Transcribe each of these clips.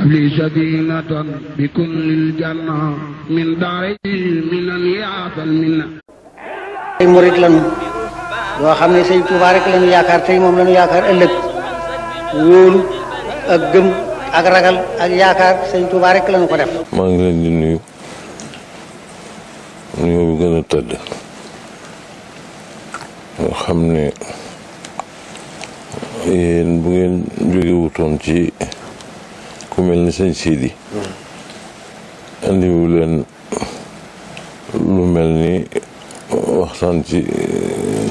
li sadinatan bi kullil janna min daari minan yaatal minna. ay murit lañu yoo xam ne sëñ Tuubaa rek lañu yaakaar tey moom lañu yaakaar ëllëg wóolu ak gëm ak ragal ak yaakaar sëñ Tuubaa rek lañu ko def. maa ngi leen di nuyu nuyoo bu gën a tëdd nga xam ne yéen bu ngeen jóge wutoon ci ku mel ni sëñ Sidi andiwu leen lu mel ni waxtaan ci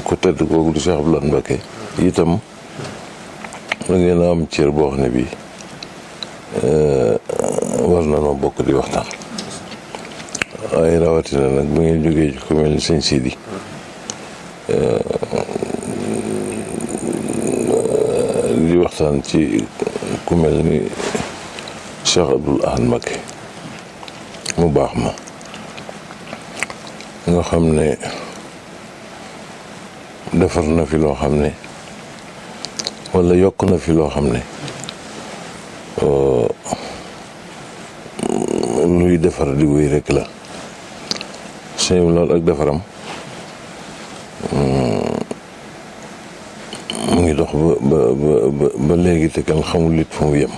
ku tedd kooku di Cheikh Abdoulaye Mbacké itam da ngeen a am cër boo xam ne bii war na noo bokk di waxtaan waaye rawatina nag bu ngeen jógee ci ku mel ni sëñ Sidi di waxtaan ci ku mel ni Cheikh Abdoulaye Mbacké mu baax ma nga xam ne defar na fi loo xam ne walla yokk na fi loo xam ne luy defar di wéy rekk la sëñ lool ak defaram mu ngi dox ba léegi te kenn xamul it fu mu yem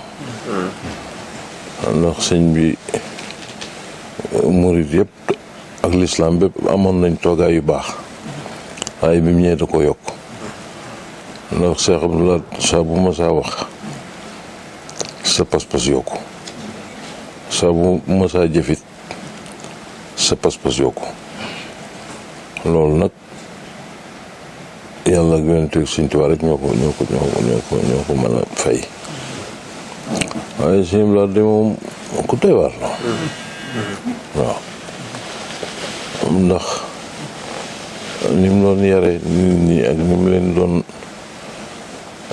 ndax sëñ bi murit yëpp ak lislaam bépp amoon nañ toogaay yu baax waaye bi mu ñëwee da ko yokk ndax Cheikh Abdoulaye saa bu ma saa wax sa pas-pas yokku saa bu ma saa jëfit sa pas-pas yokku loolu nag yàlla ak yonent ak Sëñ Tuubaa rek ñoo ko mën a fay waaye Sëñ Abdoulaye de moom ku doy waar la waaw ndax ni mu doon yare nit ñi ak ni mu leen doon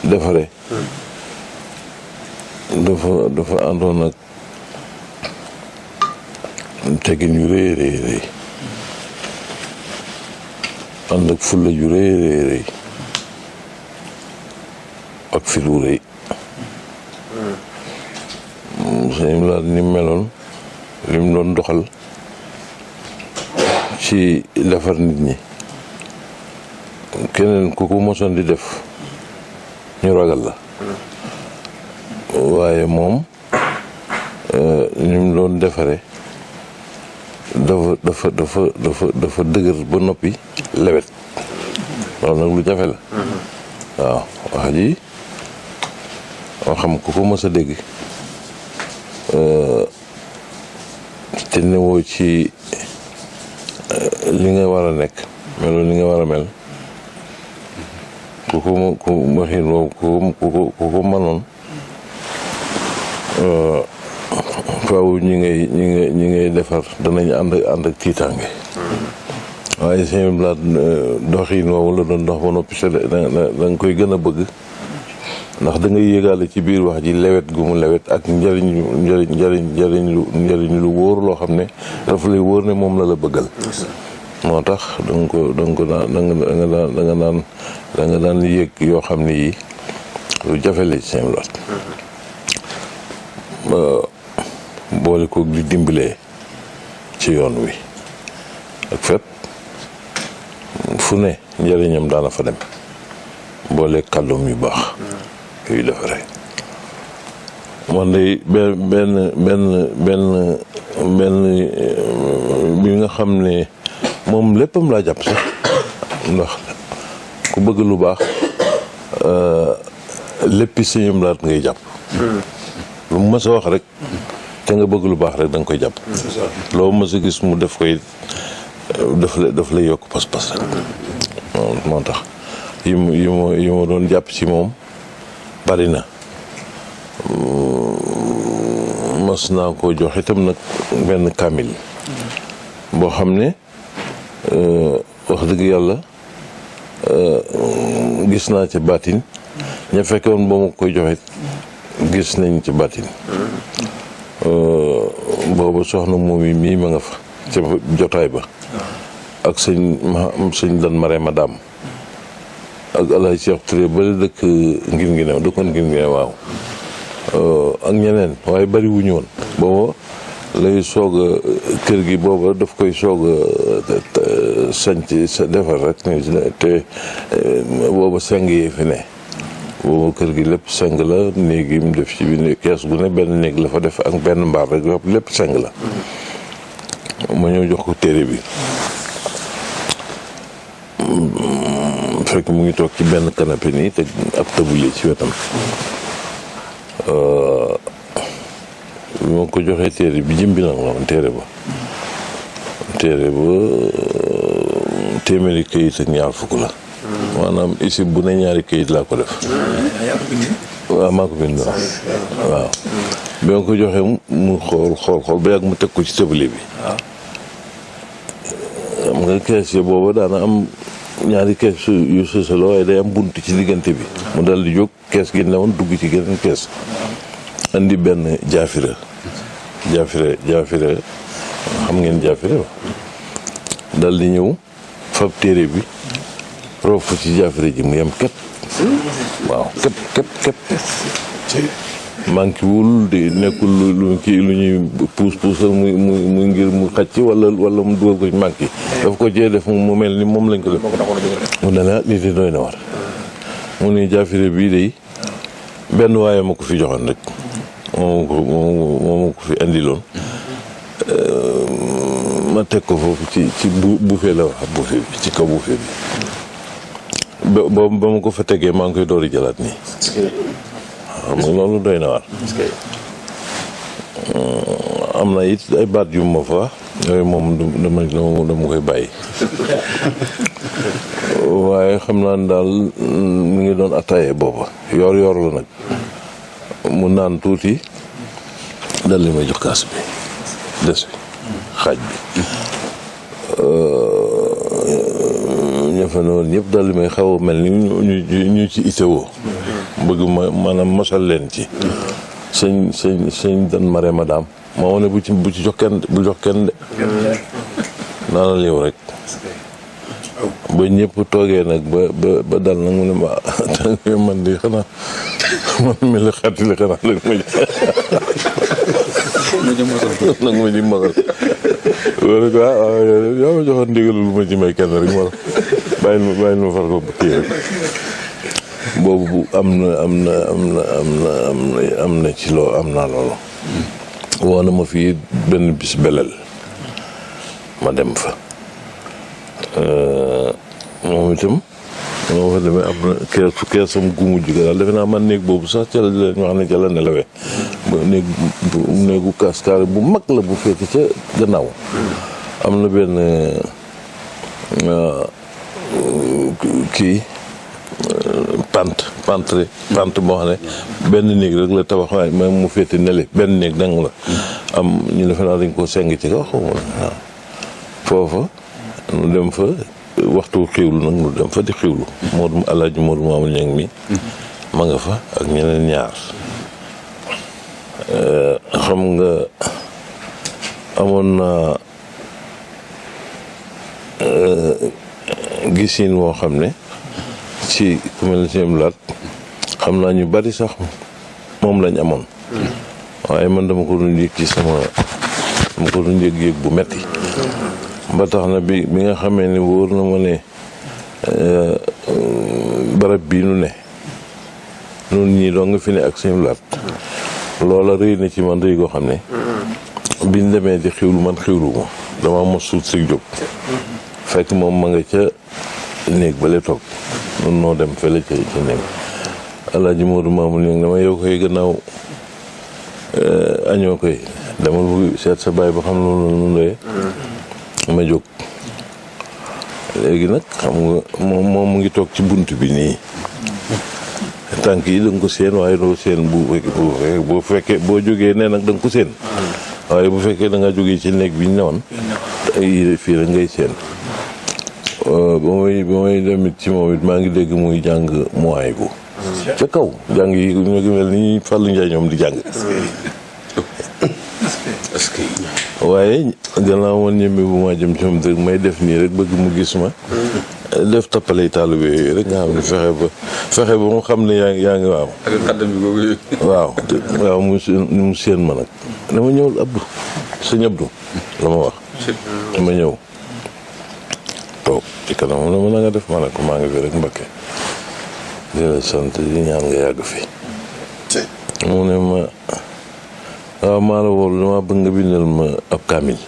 defare dafa àndoon ak teggin yu rëy rëy rëy ànd ak fulla ju rëy rëy rëy ak fit wu rëy sëñ la ni meloon li mu doon doxal ci defar nit ñi keneen ku ko mosoon di def ñu ragal la waaye moom ni mu doon defare dafa dëgër ba noppi lewet loolu nag lu jafe la waaw wax ji moo xam ku ko mos a dégg te newoo ci li nga war a nekk meloo li nga war a mel ku waxin woowu ku ko mënoon faaw ñi ngay defar danañ ànd ak tiitaange waaye sëñ bi doxin woowu la doon dox ba noppi da nga koy gën a bëgg ndax da ngay yëgaale ci biir wax ji lewet gu mu lewet ak njëriñ lu wóor loo xam ne dafa lay wóor ne moom la la bëggal moo tax da nga daan yëg yoo xam ne yi lu jafe la ci seen lot boole ko di dimbalee ci yoon wi ak fépp fu ne njëriñam daana fa dem boole kàddum yu baax yuy defaree man de benn bi nga xam ne moom léppam laa jàpp sax ndax ku bëgg lu baax léppi sëñam laat ngay jàpp lu mu mës a wax rek te nga bëgg lu baax rek da nga koy jàpp loo mës a gis mu def koy daf lay yokk pas-pas rek moo tax yi ma doon jàpp ci moom bari na mas naa ko jox itam nag benn kaamil boo xam ne wax dëgg yàlla gis naa ca baatin ña fekke woon ba ma koy joxit gis nañ ci baatin booba soxna moom yi mii ma nga fa ca jotaay ba ak sëñ dan mare madame ak Alaaji Cheikh Touré ba dëkk ngir ngi new dëkkoon ngir ngi new waaw ak ñeneen waaye bari wuñu woon booba lay soog a kër gi booba daf koy soog a sanc sa defar rek te booba seng yi fi ne booba kër gi lépp seng la néeg yi mu def ci biir kees gu ne benn néeg la fa def ak benn mbaar rek lépp seng la ma ñëw jox ko téere bi fekk mu ngi toog ci benn canapé nii te ab tabulier ci wetam bi ma ko joxee téere bi jëm bi nag la woon téere ba téeméeri këyit ak ñaar fukk la maanaam isib bu ne ñaari këyit laa ko def waaw maa ko bind waaw bi ma ko joxee mu xool ba yàgg mu teg ko ci tabulier bi xam nga kees yi booba daana am ñaari kees yu sësaloo waaye day am bunt ci diggante bi mu dal di jóg kees gi ne woon dugg ci geneen kees andi benn jaafira xam ngeen jaafira dal di ñëw fab téere bi rof ci jaafira ji mu yem képp waaw képp manqué wul di nekkul lu ñuy puus muy ngir mu xacc wala mu dugal ko ci manqué daf ko cee def mu mel ni moom lañ ko def mu ne la lii de doy na war mu ne jaafire bii de benn waaye ma ko fi joxoon rek moo ma ko fi indiloon ma teg ko foofu ci buufee la wax buufee bi ci kaw buufee bi ba ma ko fa tegee maa ngi koy door a jëlaat nii xam nga loolu doy na waar am na it ay baat yu ma fa yooyu moom dama koy bàyyi waaye xam naa daal mu ngi doon attaaye booba yor la nag mu naan tuuti dal li may jox kaas bi des bi xaaj bi ñëfa ne woon ñëpp dal li may xaw a mel ni ñu ci itewoo bëgg maanaam mosal leen ci sëñ dan mare madame moo ne bu ci jox kenn de naanal yow rek ba ñëpp toogee nag ba dal nag mu ne ma man di xanaa man mi la xattili xanaa nag ma ji mosal wala ko yaa ma joxoon ndigalul lu ma ci may kenn rek moo bàyyil ma far ko kii rek boobu am na ci loo am naa loolu woo na ma fii benn bis belel ma dem fa moom itam moo fa demee am na keesam gu mujj ga daal defe naa man néeg boobu sax ca la leen wax ne ca la nelawee néegu kaskaare bu mag la bu féete ca gannaaw am na benn kii pant boo xam ne benn néeg rek la tabax waaye même mu féete nele benn néeg dang la am ñu defe naa dañ ko seng ci kaw xaw ma foofa nu dem fa waxtu xiwlu nag nu dem fa di xiwlu Alaaji Moodu Maamul Ñaŋ mi ma nga fa ak ñeneen ñaar xam nga amoon na gisin woo xam ne ci ku mel ne seen laat xam naa ñu bari sax moom lañ amoon waaye man dama ko doon yëg ci dama ko doon yëg bu metti ba tax na bi nga xamee ne wóor na ma ne barab bii nu ne nun ñii doo nga fi ne ak seen laat loola rëy na ci man rëy goo xam ne biñ demee di xiwlu man xiwlu ma dama mos suut si jóg fekk moom ma nga ca néeg bale toog nun noo dem fële ca néeg Alaaji Moodu Maamul Ñaŋ dama yow koy gannaaw añoo koy demal bu seet sa baay ba xam loolu nu doyee ma jóg léegi nag xam nga moom mu ngi toog ci bunt bi nii tànk yi da nga ko seen waaye doo seen bu fekkee boo jógee nee nag da nga ko seen waaye bu fekkee da nga jógee ci néeg bi ñu newoon ay fii rek ngay seen ba may demit ci moom it maa ngi dégg muy jàng mooy bu ca kaw jàng yi ñu ngi mel ni Fallou Ndiaye ñoom di jàng waaye gannaaw man ñeme bu ma jëm ci moom rek may def nii rek bëgg mu gis ma def tappale taalibe yooyu rek nga xam ne fexe ba mu xam ne yaa ngi waaw. ak xaddam bi boobu. waaw mu séen ma nag dama ñëwul Abdou sëñ Abdou la ma wax. dama ñëw toog ci kanam mu ne ma nga def ma ne ko maa ngi fi rek Mbakke di la sant di ñaan nga yàgg fi. mu ne ma waaw maa la wóolu dama bëgg nga bindal ma ab kaamil.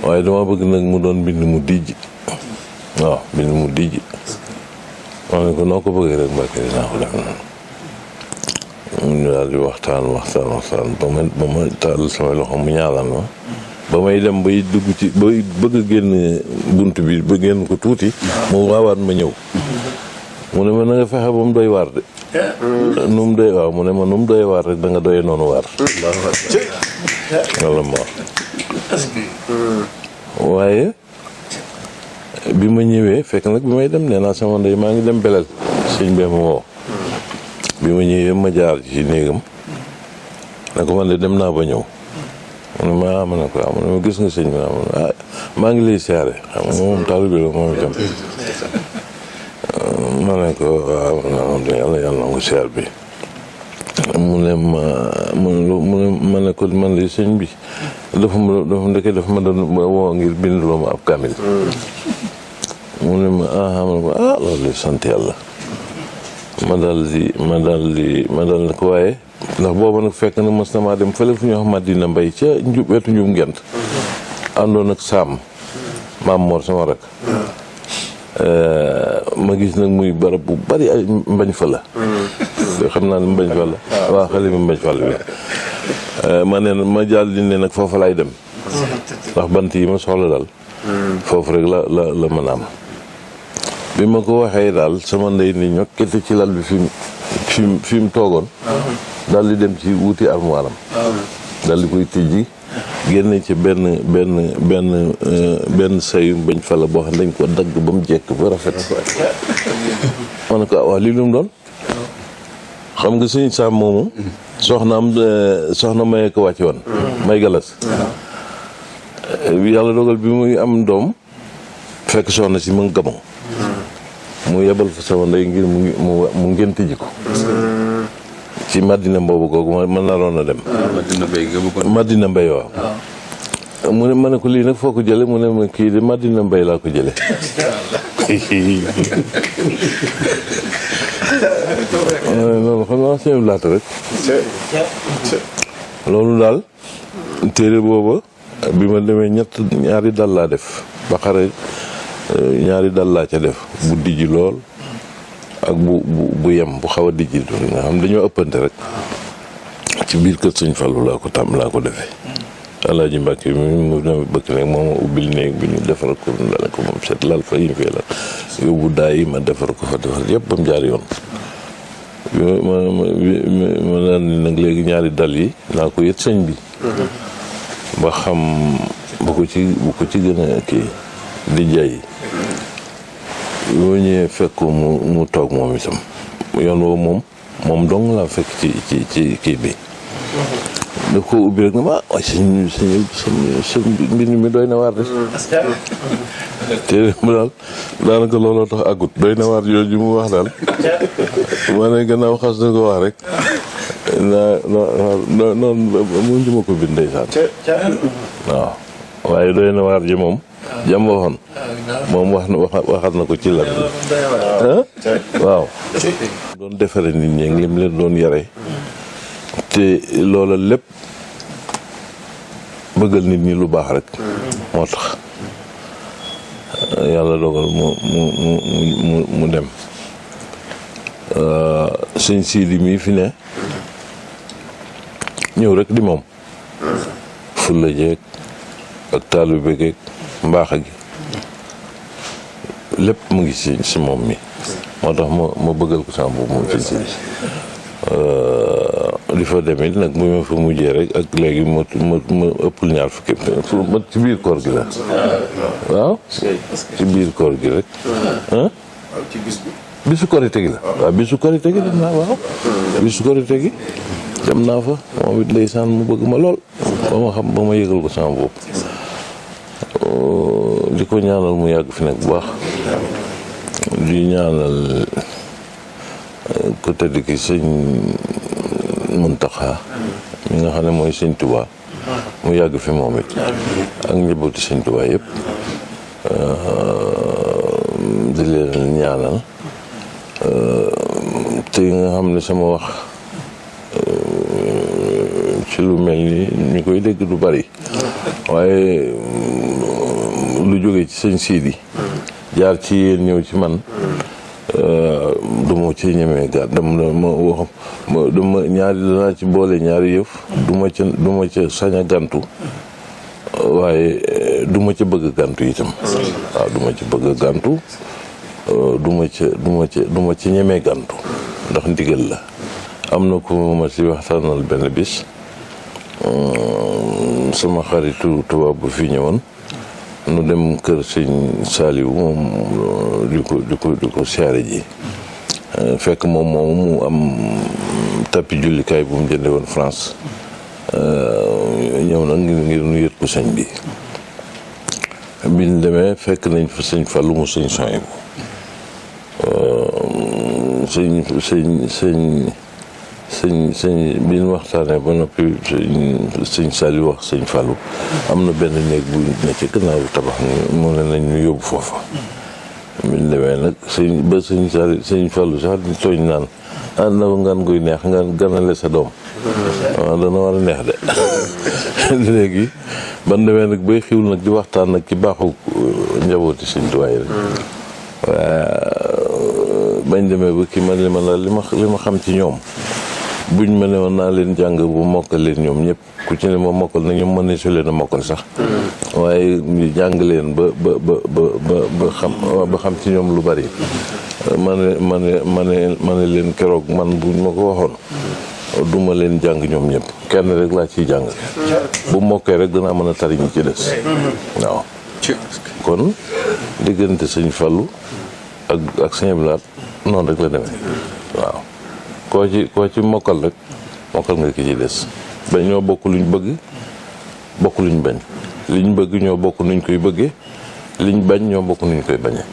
waaye dama bëgg nag mu doon bind mu dijj. waaw bind mu dijj. ma ne ko noo ko bëggee rek Mbàkke dinaa ko def noonu. ñu daal di waxtaan ba ma taal sama loxo mu ñaalaan ma. ba may dem bay dugg ci bay bëgg a génn bunt bi ba génn ko tuuti. mu waawaat ma ñëw. mu ne ma na nga fexe ba mu doy waar de. nu mu doy waaw mu ne ma nu mu doy waar rek da nga doyee noonu waar. walla ma waaye bi ma ñëwee fekk nag bi may dem nee naa sama ndey maa ngi dem belel sëñ bee ma woo. bi ma ñëwee ma jaar ci néegam ne ko man de dem naa ba ñëw. mu ne ma ne ko mu ne ma gis nga sëñ bi maa ngi lay siyaare xam nga moom taalibe la moom itam. ma ne ko waaw yàlla na ko siyaar bi. mu ne ma ne ko man li sëñ bi dafa ma doon woo ngir binduloo ma ab kaamil. mu ne ma ma ne ko loolu sant yàlla. ma dal ko waaye ndax booba nag fekk na mos na maa dem fële fu ñuy wax Madina Mbay ca wetu njum ngent àndoon ak Saam Maam Mor sama rak ma gis nag muy barab bu bari ay mbañ fa la. xam naa ne mbañ fa la. waaw xale bi mbañ fa la bi. ma jàll di ne nag foofa laay dem. ndax bant yi ma soxla daal. foofu rek la mën a am. bi ma ko waxee daal sama ndey ni ñokkete ci lal bi fi mu toogoon. daal di dem ci wuti armoire am. daal di koy tijji. génne ci benn sayu bañ fa la boo xam dañ ko dagg ba mu jekk ba rafet. ma ne ko waaw lii lu mu doon. xam nga suñu saam moomu. soxna Maye ko wàcce woon. May Galas. yàlla dogal bi muy am doom. fekk soxna si mu ngi Gabon. mu yebal fa sama ndey ngir mu ngénte ji ko. ci Madina boobu kooku ma naroon a dem. Madina Mbay waaw. mu ne ma ne ko lii nag foo ko jële mu ne ma kii de Madina Mbay laa ko jële. loolu xam naa seen laata rek. loolu daal téere booba bi ma demee ñaari dal laa def ba xare ñaari dal laa ca def bu dijji lool ak bu yem bu xaw a dijji nga xam dañoo ëppante rek ci biir kër Sëñ Fallu laa ko defee. Alaaji Mbàkke mu bëgg nag moom ubbil néeg bi ñu defar ko dana ko moom set lal fa yi fee la yóbbu daay yi ma defar ko fa defar yëpp ba mu jaar yoon. ma daan ni nag léegi ñaari dal yi naa ko yët sëñ bi. ba xam bu ko ci gën a kii di jaay. yoo ñëwee fekk mu toog moom itam yoon woowu moom dong laa fekk ci kii bi. daf ko ubbi rek na ma waaye sëñ mbind mi doy na waar de. te mu daal daanaka looloo tax àggut doy na waar jooju mu wax daal. ma ne gannaaw xas na ko wax rek. noonu mu njuma ko bind ndeysaan. waaw waaye doy na waar ji moom. jam waxoon moom waxat na ko ci lan waaw. doon defare nit ñi ngi leen doon yare. te loola lépp bëggal nit ñi lu baax rek moo tax yàlla dogal mu dem. sëñ Sidi mii fi ne ñëw rek di moom fulla jeeg ak taalibe geeg mbaax gi lépp mu ngi si moom mi moo tax ma bëggal ko sama boobu moom sëñ Sidi. li fa demee nag bu ma fa mujjee rek ak léegi ma ëppul ñaar fukki ma ci biir koor gi la. waaw ci biir koor gi rek. bisu korite gi la. waaw bisu korite gi dem naa waaw. bisu korite gi dem naa fa moom it ndeysaan mu bëgg ma lool ba ma yëgal ko sama bopp. li di ko ñaanal mu yàgg fi nag bu baax di ñaanal ko tëdd ki sëñ Muntaxa mi nga xam ne mooy sëñ Tuubaa mu yàgg fi moom it ak njabootu sëñ Tuubaa yëpp di leen ñaanal te nga xam ne sama wax ci lu mel ni ñu koy dégg du bari waaye lu jóge ci sëñ Sidi jaar ci yéen ñëw ci man du ma ci ñemee gàtt dama ñaari danaa ci boole ñaari yëf du ma ca sañ a gàntu waaye du ma ca bëgg a gàntu itam waaw du ma ca bëgg a gàntu du ma ci ñemee gàntu ndax ndigal la am na ko ma ci waxtaanal benn bis sama xaritu tubaab bu fi ñëwoon nu dem kër sëñ Saliou moom di ko siyaare ji fekk moom mu am tapis jullikaay bu mu jënde woon France ñëw nag ngir nu yët ko sëñ bi biñ demee fekk nañ fa sëñ Fallou mu sëñ Sohaybu sëñ bi ñu waxtaanee ba noppi sëñ Saliou wax sëñ Fallou am na benn néeg bu ne ci gannaaw tabax ni mu ne nañ ñu yóbbu foofa biñ demee nag sëñ Fallou sax di tooñ naan na ngaan guy neex nga ganale sa doom waaw dana war a neex de léegi ban demee nag bay xiwul nag di waxtaan nag ci baaxu njabooti sëñ Tuubaa rek bañ demee ba kii man li ma xam ci ñoom buñ ma ne woon naa leen jàng bu mokkal leen ñoom ñëpp ku ci ne ma mokkal na ñoom mën ne su leen a mokkal sax waaye ñu jàng leen ba xam ci ñoom lu bari ma ne leen keroog man buñ ma ko waxoon duma leen jàng ñoom ñëpp kenn rek laa ciy jàng bu mokkee rek danaa mën a tari ñi ci des waaw kon diggante sëñ Fallou ak sëñ Blaat noonu rek la demee waaw koo ci mokkal rek mokkal nga ki ci des ba ñoo bokk luñ bëgg bokk luñ bañ liñ bëgg ñoo bokk nuñ koy bëggee liñ bañ ñoo bokk nuñ koy bañee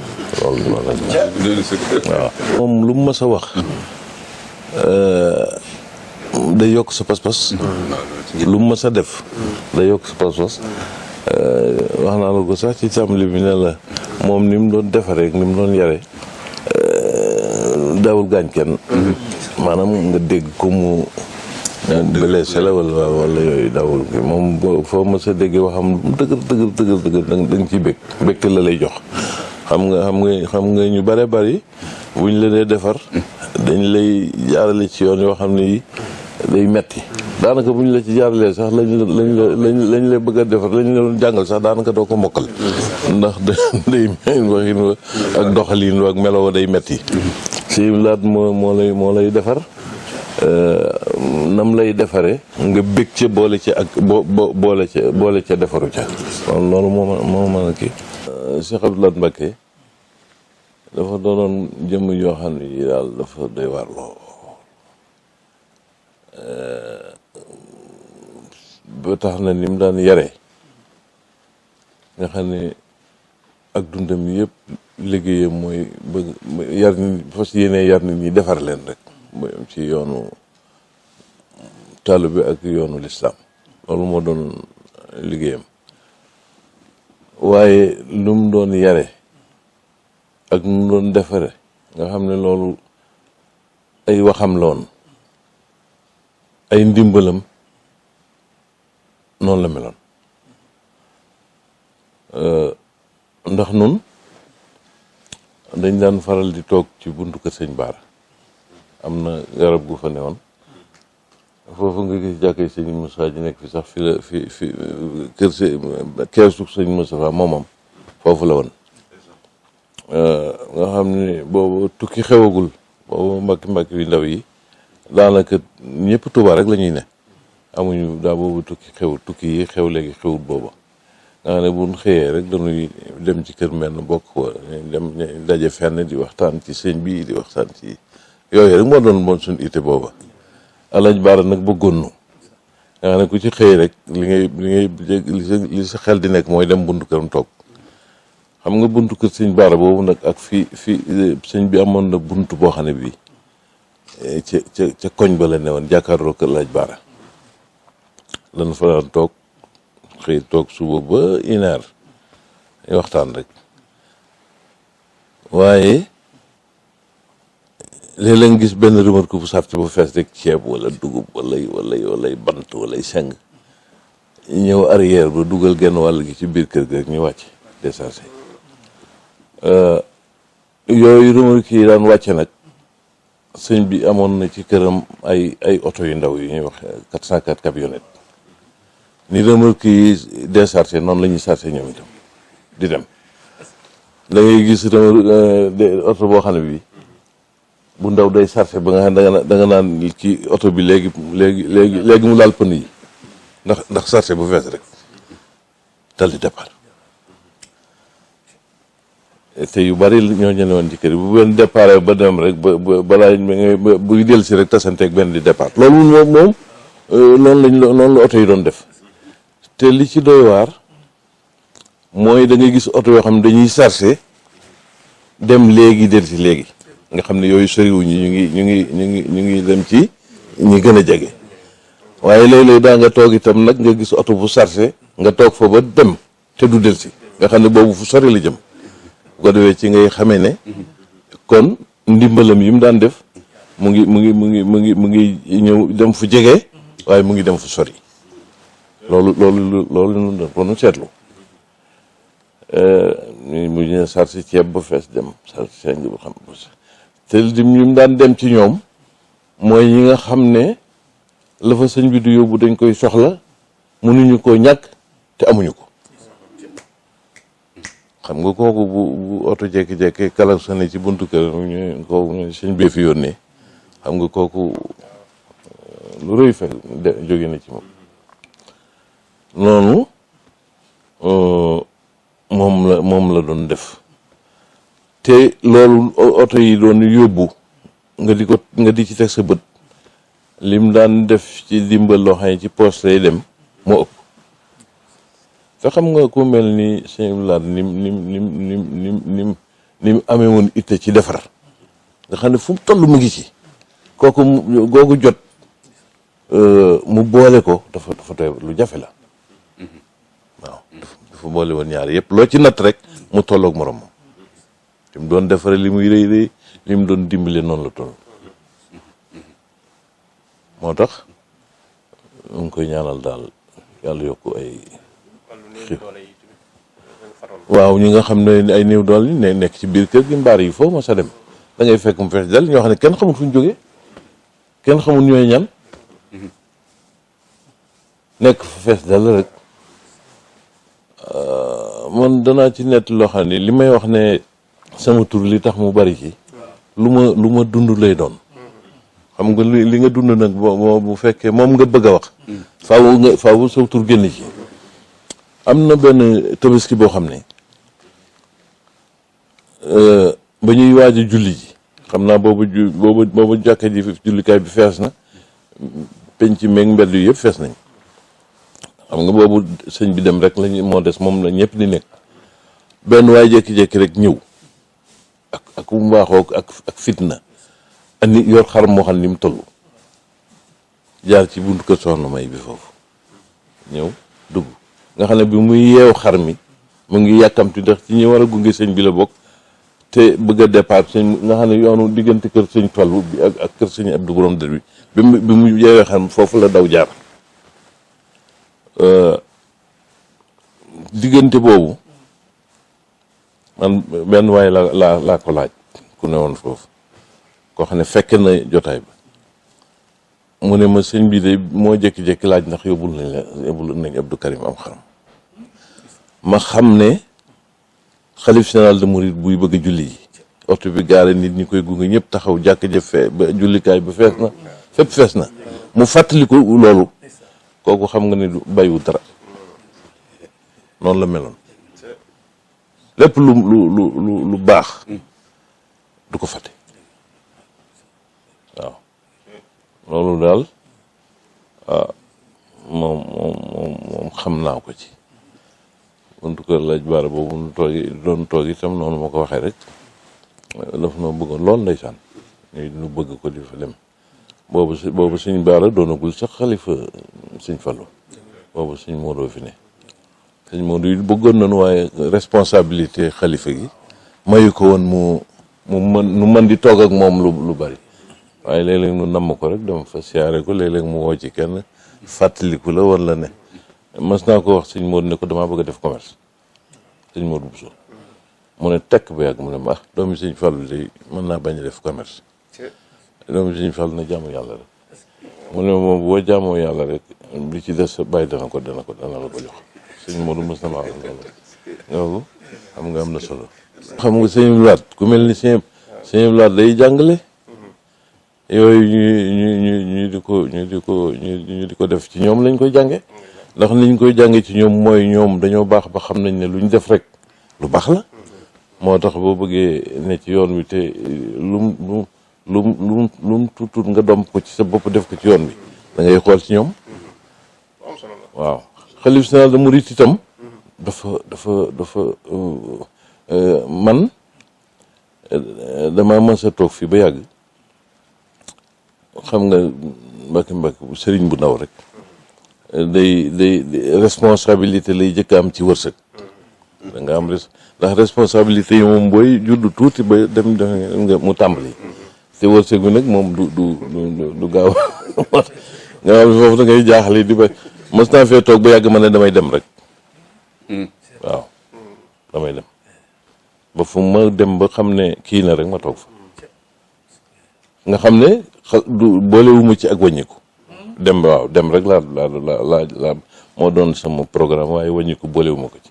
loolu noonu la waaw moom lu mu mës a wax day yokk sa pas-pas lu mu mës a def day yokk sa pas-pas wax naa la ko sax ci tàmbali bi ne la moom ni mu doon defaree ni mu doon yare daawul gaañ kenn maanaam nga dégg ko mu blessé la wala yooyu daawul ki moom foo ma sa déggee waxam dëgër da nga ciy bégte la lay jox xam nga ñu bare bari buñ la dee defar dañ lay jaarale ci yoon yoo xam ne day metti daanaka buñ la ci jaaralee sax lañ lay bëgg a defar lañ la doon jàngal sax daanaka doo ko mokkal ndax day waxin wa ak doxalin wa ak melo wa day metti si laat moo lay defar nam lay defare nga bég ca boole ca ak boole ca defaru ca loolu moo mën a kii Cheikh Abdou Lahad Mbacké dafa doonoon jëmm yoo xam ne yi daal dafa doy waar loo ba tax na ni mu daan yare nga xam ne ak dundam yëpp liggéeyam mooy bëgg yar nit fas yéene yar nit ñi defar leen rek mooy am ci yoonu taalibe bi ak yoonu lislaam loolu moo doon liggéeyam waaye lu mu doon yare ak nu mu doon defare nga xam ne loolu ay waxam la woon ay ndimbalam noonu la meloon ndax nun dañ daan faral di toog ci buntu kër sëñ Baara am na garab gu fa newoon foofu nga gis jàkkee sëñ Moussa ji nekk fi sax fi kër keesu sëñ Moussa fa moomam foofu la woon nga xam ne boobu tukki xewagul boobu mbakki yu ndaw yi daanaka ñëpp Tuubaa rek la ñuy ne amuñu daa boobu tukki yi xew léegi xewut booba nga xam ne buñ xëyee rek dañuy dem ci kër mel bokk ko dem daje fenn di waxtaan ci sëñ bi di waxtaan ci yooyu rek moo doon suñ ité booba Alaaji Baara nag bëggoon nu nga xam ne ku ci xëy rek li sa xel di nekk mooy dem buntu këram toog xam nga buntu kër sëñ Baara boobu nag ak fii sëñ bi amoon na buntu boo xam ne bii ca koñ ba la ne woon jàkkaarloo kër laaj Baara lan fa daan toog xëy toog suba ba 1 heure waxtaan rek waaye léeg-léeg nga gis benn remorque bu sàrt ba fees rek ceeb wala dugub walay bant walay seng ñëw arrière ba dugal genn wàll gi ci biir kër gi rek ñu wàcc déchargé yooyu remorque yi daan wàcce nag sëñ bi amoon na ci këram ay oto yu ndaw yu ñuy wax 404 camionnette ni remorque yi déchargé noonu la ñuy chargé ñoom itam di dem da ngay gis oto boo xam ne bi bu ndaw day chargé ba nga xam da nga naan ci oto bi léegi mu laal pën yi ndax chargé bu fees rek dal di départ te yu bari ñoo ñene woon ci kër bu benn départ ba dem rek balaa buy dellu si rek tasanteeg benn di départ loolu moom noonu la oto yi doon def te li ci doy waar mooy da ngay gis oto yoo xam ne dañuy chargé dem léegi dellu si léegi nga xam ne yooyu soriwuñu ñu ngi dem ci ñi gën a jege waaye léeg-léeg daa nga toog itam nag nga gis oto bu chargé nga toog fa ba dem te du dellu si nga xam ne boobu fu sori la jëm bu ko defee ci ngay xamee ne kon ndimbalam yi mu daan def mu ngi ñëw dem fu jege waaye mu ngi dem fu sori loolu nu seetlu mu ñu sarsi ceeb ba fees dem sarsi seng ba xam te dim ñu daan dem ci ñoom mooy ñi nga xam ne la fa sëñ bi du yóbbu dañ koy soxla mënuñu koo ñàkk te amuñu ko xam nga kooku bu oto jekki-jekki klaxonné ci buntu kër kooku sëñ bee fi yónnee xam nga kooku lu rëy fekk jóge na ci moom noonu moom la doon def te loolu oto yi doon yóbbu nga di ci teg sa bët lim daan def ci dimbal loo xam ne ci poste lay dem moo ëpp te xam nga ku mel ni sëñ Laat nim amee woon itte ci defar nga xam ne fu mu toll mu ngi ci kooku googu jot mu boole ko dafa doy lu jafe la waaw dafa boole woon ñaar yëpp loo ci natt rek mu tolloog morom moom li mu doon defare li muy rëy li mu doon dimbale noonu la toll moo tax mu ngi koy ñaanal daal yàlla yokk ay waaw ñi nga xam ne ay néew doole yi nekk ci biir kër gi mbaar yi foofu ma sa dem da ngay fekk mu fees dal ñoo xam ne kenn xamul fu ñu jógee kenn xamul ñooy ñan nekk fa fees dal rek man danaa ci nett loo xam ne li may wax ne sama tur li tax mu bari ci lu ma dund lay doon xam nga li nga dund nag bu fekkee moom nga bëgg a wax faaw sa tur génn ci am na benn tabaski boo xam ne ba ñuy waaj a julli ji xam naa boobu jàkka ji jullikaay bi fees na penc meeg mbedd yu yëpp fees nañ xam nga boobu sëñ bi dem rek lañu moo des moom la ñëpp di nekk benn waay jékki-jékki rek ñëw ak bu mbaaxoo ak fitna andi yor xar moo xam ni mu toll jaar ci buntu kër soxna May bi foofu ñëw dugg nga xam ne bi muy yeew xar mi mu ngi yàkkamti ndax ci ñi war a gunge sëñ bi la bokk te bëgg a départ sëñ nga xam ne yoonu diggante kër sëñ Fallu bi ak kër sëñ Abdou Borom dër bi bi mu yeewee xar mi foofu la daw jaar diggante boobu man benn waay laa ko laaj ku ne woon foofu koo xam ne fekk na jotaay ba mu ne ma sëñ bi de moo jékki-jékki laaj ndax yóbbul nañ Abdou Karim am xaram ma xam ne xalif général de Mouride buy bëgg a julli ji oto bi gaare nit ñi koy gunge ñëpp taxaw jàkk jëf fee ba jullikaay ba fees na fépp fees na mu fàttaliku loolu kooku xam nga ne du bàyyiwu dara noonu la meloon lépp lu baax du ko fàtte waaw loolu daal moom xam naa ko ci buntu kër laaj baara boobu nu doon toog itam noonu ma ko waxee rek daf noo bëggoon lool ndeysaan ñu bëgg ko di fa dem boobu sëñ baara doonagul sax xalifa sëñ Fallu boobu sëñ Modou fi ne sëñ Modou yi bëggoon nañu waaye responsabilité xalifa gi mayu ko woon mu mën di toog ak moom lu bari waaye léeg-léeg nu namm ko rek dama fa siyaare ko léeg-léeg mu woo ci kenn fàttaliku la wala ne mas naa ko wax sëñ Modou ne ko damaa bëgg a def commerce sëñ Modou Bousso mu ne tekk ba yàgg mu ne ma doomi sëñ Fallu de mën naa bañ a def commerce doomi sëñ Fallu na jaamu yàlla rek mu ne moom boo jaamoo yàlla rek li ci des bàyyi dana la ko jox sëñ Modou mës na ma wax loolu xam nga am na solo xam nga sëñ Blaat ku mel ni sëñ Blaat day jàngale yooyu ñu di ko def ci ñoom lañ koy jànge ndax niñ koy jànge ci ñoom mooy ñoom dañoo baax ba xam nañ ne luñ def rek lu baax la moo tax boo bëggee ne ci yoon wi te lum tuut nga domp ko ci sa bopp def ko ci yoon wi da ngay xool ci ñoom waaw xalif général de Mouride itam dafa man dama mën sa toog fii ba yàgg xam nga mbakki bu sëriñ bu ndaw rek day responsabilité lay jëkk am ci wërsëg da nga am ndax responsabilité yi moom booy juddu tuuti ba dem nga mu tàmbali te wërsëg bi nag moom du gaaw nga xam ne foofu da ngay jaaxle di ba mos naa fee toog ba yàgg ma ne damay dem rek waaw damay dem ba fu ma dem ba xam ne kii na rek ma toog fa nga xam ne boolewuma ci ak wàññiku dem waaw dem rek laa moo doon sama programme waaye wàññiku boolewuma ko ci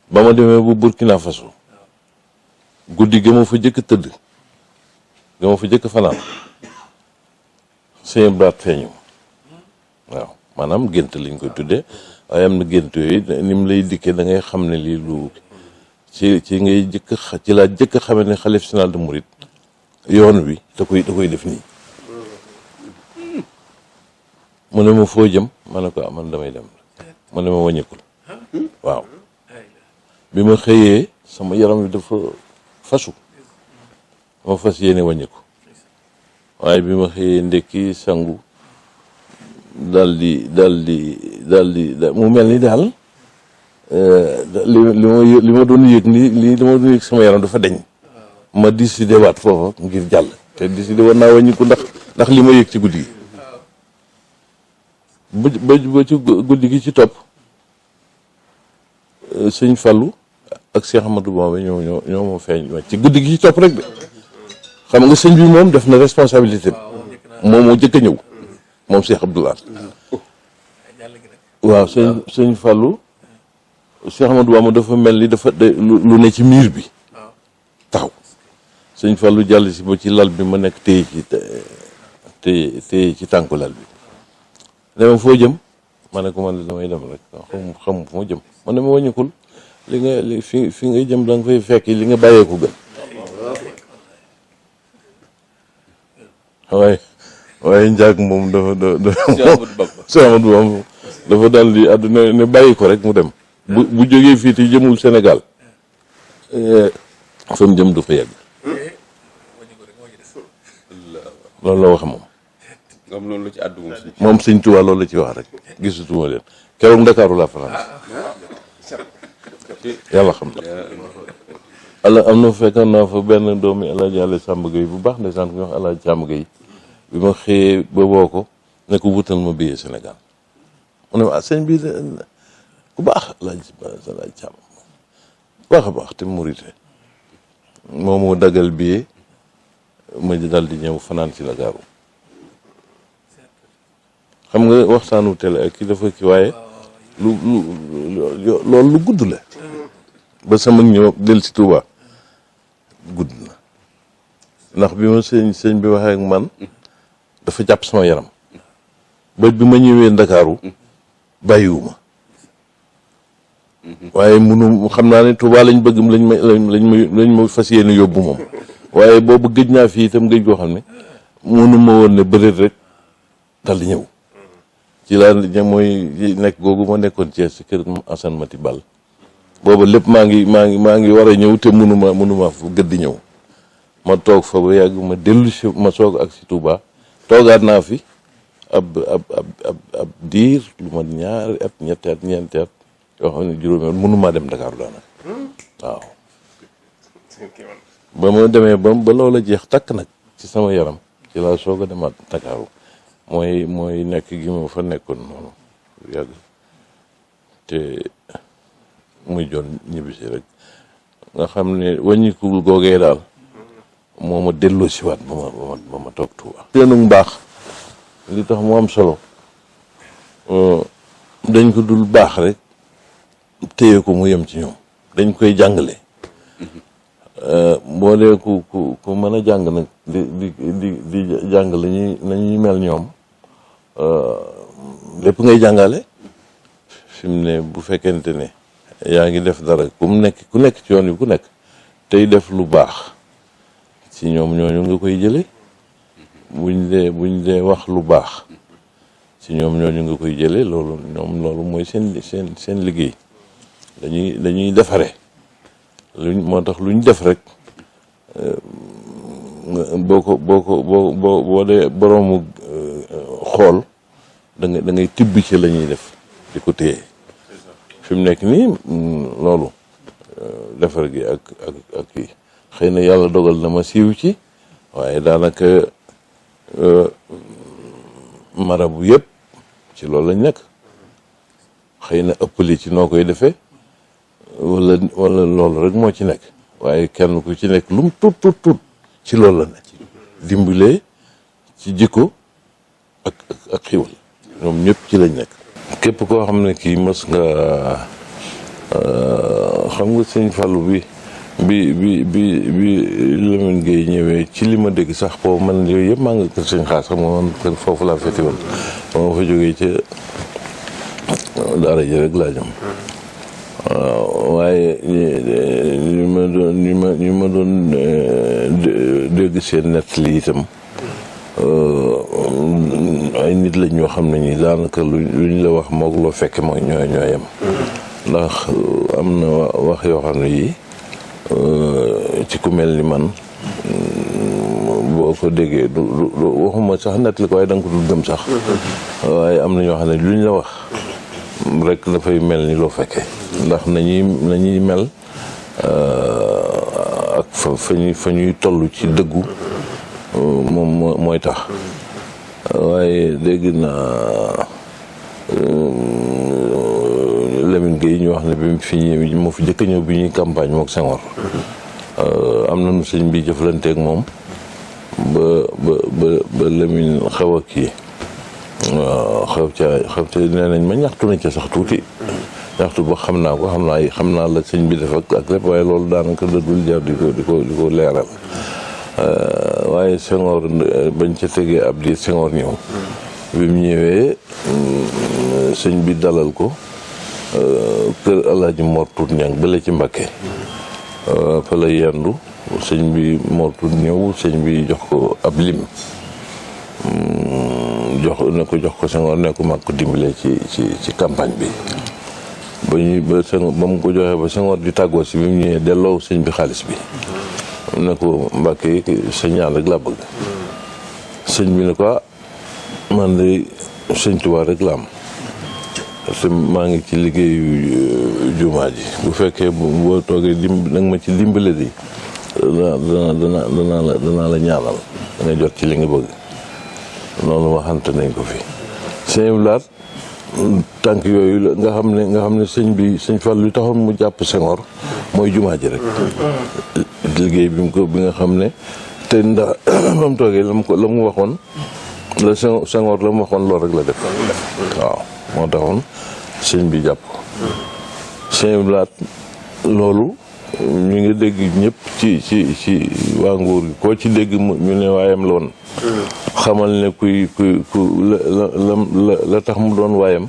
ba ma demee bu Burkina Faso guddi ga ma fa jëkk tëdd ga ma fa jëkk fanaan sëñ Blaat feeñu waaw maanaam gént lañ koy tuddee waaye am na gént yooyu ni mu lay dikkee da ngay xam ne lii lu ci ngay ci laa jëkk xamee ne xalif général de Mouride yoon wi da koy def nii mu ne ma foo jëm ma ne ko man damay dem mu ne ma wàññikul waaw bi ma xëyee sama yaram wi dafa fasu ma fas yéene wàññiku waaye bi ma xëyee ndekki sangu dal di mu mel ni daal li ma doon yëg li ma doon yëg sama yaram dafa deñ ma décidé waat foofa ngir jàll te décidé woon naa wàññiku ndax li ma yëg ci guddi gi ba ci guddi gi ci topp sëñ Fallou ak Cheikh Amadou Bamba ñoo ma feeñ ci guddi gi ci topp rek de xam nga sëñ bi moom def na responsabilité moom moo jëkk a ñëw moom Cheikh Abdoulaye waaw sëñ Fallou Cheikh Amadou Bamba dafa mel ni dafa lu ne ci miir bi taxaw sëñ Fallou jàll si ba ci lal bi ma nekk téye ci tànku lal bi dama foo jëm ma ne ko man damay dem rek xam fu ma jëm ma ne ma wàññikul fi ngay jëm da nga fay fekk li nga bàyyeeku gën waaye njaag moom dafa daal di àdduna ne bàyyi ko rek mu dem bu jógee fii te jëmul Sénégal fa mu jëm du fa yegg loolu la wax moom moom sëñ Tuubaa loolu la ci wax rek gisutuma leen keroog Ndakaaru laa fanaan yàlla xam na am na fekkoon naa fa benn doomi Alaaji Àlla Sàmb Gay bu baax ndeysaan ku ñuy wax Alaaji Sàmb Gay bi ma xëyee ba woo ko ne ko wutal ma billet Sénégal mu ne ma sëñ bi ku baax Alaaji Sàmb baax a baax te murite moom moo daggal billet ma dal di ñëw fanaan ci Ndakaaru xam nga waxtaanu télé ak ki dafa ki waaye loolu lu gudd la ba sama ñëw del si Touba gudd na ndax bi ma sëñ bi waxee ak man dafa jàpp sama yaram ba bi ma ñëwee Ndakaaru bàyyiwuma waaye munu xam naa ne Touba lañ bëgg lañ ma fas yéene yóbbu moom waaye boobu gëj naa fii itam gëj goo xam ne munu ma woon ne bëreet rek dal di ñëw ci laa mooy nekk googu ma nekkoon Thiès ci kër Assane Mati Ball booba lépp maa ngi war a ñëw te mënuma fu gëdd ñëw ma toog fa ba yàgg ma dellu si ma soog ak si Touba toogaat naa fi ab diir lu ma ñaari at ñetti at ñeenti at yoo xam ne juróomi at mënumaa dem Dakar daanaka waaw ba ma demee ba loola jeex takk nag ci sama yaram ci laa soog a demaat Dakar mooy nekk gi ma fa nekkoon noonu yàgg te muy joon ñibbisi rek nga xam ne wàññikul googee daal moo ma delloo si waat ba ma toog Tuuba seenu mbaax li tax mu am solo dañ ko dul baax rek téye ko mu yem ci ñoom dañ koy jàngale boo dee ku mën a jàng nag di jàng lañuy mel ñoom lépp ngay jàngale fi mu ne bu fekkente ne yaa ngi def dara ku nekk ci yoon wi ku nekk tey def lu baax ci ñoom ñooñu nga koy jële buñ dee wax lu baax ci ñoom ñooñu nga koy jële loolu mooy seen liggéey dañuy defare moo tax luñ def rek boo dee boroomu xool da ngay tibb ci la ñuy def di ko téye fi mu nekk nii loolu defar gi ak kii xëy na yàlla dogal na ma siiw ci waaye daanaka marabu yëpp ci loolu lañ nekk xëy na ëppali ci noo koy defee wala loolu rek moo ci nekk waaye kenn ku ci nekk lum tuut ci loolu la nekk dimbalee ci jikko ak xiwal ñoom ñëpp ci lañ nekk képp koo xam ne kii mës nga xam nga sëñ Fallou bi Lamine Gueye ñëwee ci li ma dégg sax boobu man yooyu yëpp maa nga kër sëñ Xaas xam nga man kër foofu laa feti woon ba ma fa jógee ca daara ji rek laa jëm waaye ñu ma doon dégg seen nett li itam ay nit lañ ñoo xam ne ñi daanaka luñ la wax moog loo fekke mooy ñooyam ndax am na wax yoo xam ne yii ci ku mel ni man boo ko déggee du waxuma sax nett li ko waaye da nga ko dul gëm sax waaye am na ñoo xam ne luñ la wax rek dafay mel ni loo fekkee ndax nañuy mel ak fa ñuy toll ci dëggu moom mooy tax waaye dégg naa Lamine Gueye ñu wax ne bi mu fi ñëw moo fi jëkk a ñëw bi ñuy campagne mook Senghor am na nu sëñ bi jëflanteeg moom ba Lamine xaw a kii waaw xaw ca nee nañ ma ñaxtu na ca sax tuuti ñaxtu ba xam naa la sëñ bi def ak lépp waaye loolu daanaka dëddul jar di ko leeral waaye Senghor bañ ca tegee ab diir Senghor ñëw bi mu ñëwee sëñ bi dalal ko kër Alaaji Mor Tuut Ñang bële ci Mbakke fa la yendu sëñ bi Mor Tuut ñëw sëñ bi jox ko ab lim jox ko Senghor ne ko mag ko dimbale ci campagne bi ba mu ko joxee ba Senghor di tàggoo si bi mu ñëwee delloo sëñ bi xaalis bi ne ko Mbàkke sa ñaan rek laa bëgg sëñ bi ne ko man de sëñ Tuubaa rek la am parce que maa ngi ci liggéeyu jumaa ji bu fekkee boo toogee nag ma ci dimbale di danaa la ñaanal da nga jot ci li nga bëgg noonu waxante nañ ko fi sëñ Blaat tànk yooyu nga xam ne sëñ Fall lu taxoon mu jàpp Senghor mooy jumaa ji rek liggéey bi nga xam ne te ndax ba mu toogee la mu waxoon la Senghor la mu waxoon loolu rek la def waaw moo taxoon sëñ bi jàpp ko sëñ Blaat loolu ñu ngi dégg ñëpp ci waa nguur gi koo ci dégg ñu ne waayam la woon xamal ne ku la tax mu doon waayam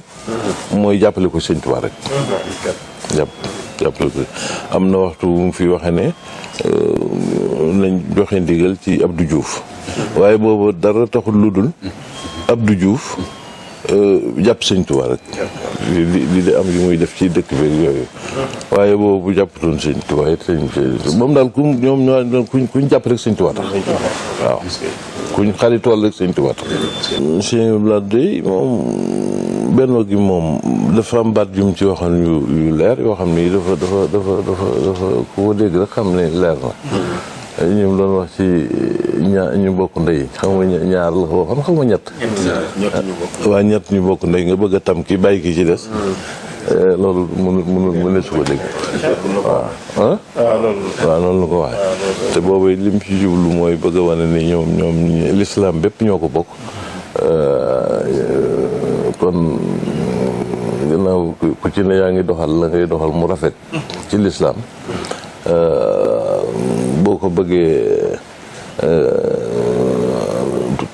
mooy jàppale ko sëñ Tuubaa rek jàppale ko am na waxtu bu mu fi waxe ne nañ joxe ndigal ci Abdou Diouf waaye boobu dara taxul lu dul Abdou Diouf jàpp sëñ Tuubaa rek li di am yu muy def ci dëkk bi yooyu waaye boobu jàppatoon sëñ Tuubaa it moom daal kuñ jàpp rek sëñ Tuubaa tax waaw kuñ xaritool rek sëñ Tuubaa tax sëñ Blade moom benn gi moom dafa am baat yu mu ci waxoon yu leer yoo xam ni dafa ku ko dégg rek xam ne leer na ñu doon wax ci ñu bokk ndey xam nga ñaar la ko waxoon xam nga ñett waa ñett ñu bokk ndey nga bëgg a tam ki bàyyi ki ci des loolu mënu su ko dégg waaw waaw noonu la ko waxee te boobu lim ci jublu mooy bëgg a wane ni ñoom l'islam bépp ñoo ko bokk kon gannaaw ku ci ne yaa ngi doxal la ngay doxal mu rafet ci l'islam boo ko bëggee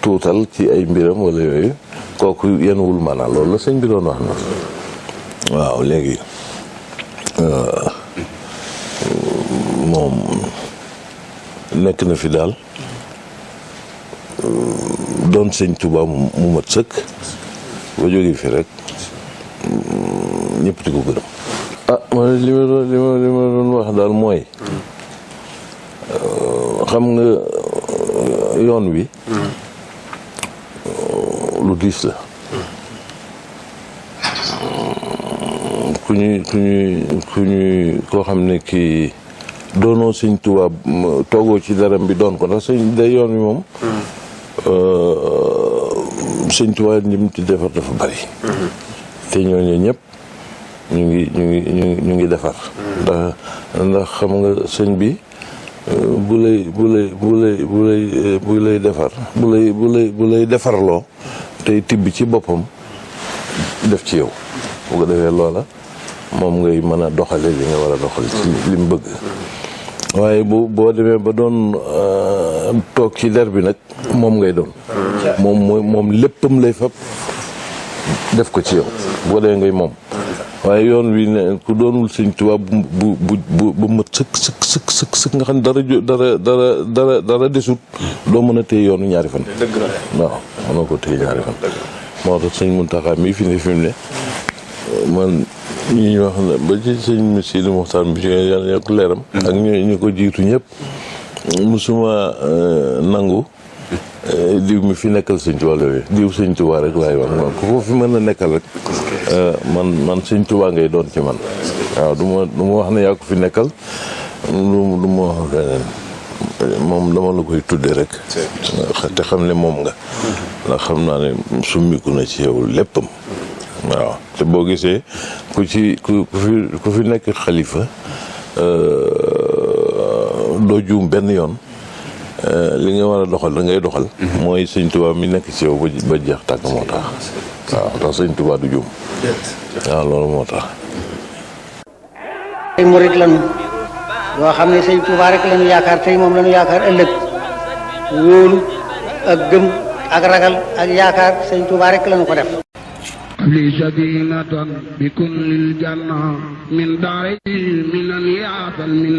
tuutal ci ay mbiram wala yooyu kooku yenuwul maanaam loolu la sëñ bi doon wax na waaw léegi moom nekk na fi daal doon sëñ Tuubaa mu mat sëkk ba jógee fi rek ñëpp di ko gërëm man li ma doon wax daal mooy xam nga yoon wi lu diis la ku ñuy koo xam ne kii doonoo sëñ Tuubaa toogoo ci daram bi doon ko ndax sëñ day yoon wi moom sëñ Tuubaa ñim ci defar dafa bari te ñooñu ñëpp ñu ngi defar ndax xam nga sëñ bi bu lay defar bu lay defarloo tey tibb ci boppam def ci yow bu ko defee loola moom ngay mën a doxale li nga war a doxal ci li mu bëgg waaye boo demee ba doon toog ci der bi nag moom ngay doon moom léppam lay fab def ko ci yow bu ko defee ngay moom waaye yoon wi ne ku doonul sëñ Tuubaa bu mat sëkk nga xam ne dara desut doo mën a téye yoonu ñaari fan waaw mënoo ko téye ñaari fan moo tax sëñ Muntaxa mii fi ne man ñi wax na ba ci sëñ Sidi Muxtaar bi ci yàlla yokk leeram ak ñu ko jiitu ñëpp musuma nangu diw mi fi nekkal sëñ Tuubaa la diw sëñ Tuubaa rek laay wax man ku ko fi mën a nekkal rek man sëñ Tuubaa ngay doon ci man waaw du ma wax ne yaa ko fi nekkal du ma wax leneen moom dama la koy tudde rek te xam ne moom nga ndax xam naa ne summiku na ci yow léppam waaw te boo gisee ku fi nekk xalifa doo juum benn yoon li nga war a doxal da ngay doxal mooy sëñ Tuubaa mi nekk ci yow ba jeex tàkk moo tax waaw ndax sëñ Tuubaa du juum waaw loolu moo tax ay murit lañu yoo xam ne sëñ Tuubaa rek lañu yaakaar tey moom lañu yaakaar ëllëg wóolu ak gëm ak ragal ak yaakaar sëñ Tuubaa rek lañu ko def li sadinatan bi kun lil janna min daari minan yaatal min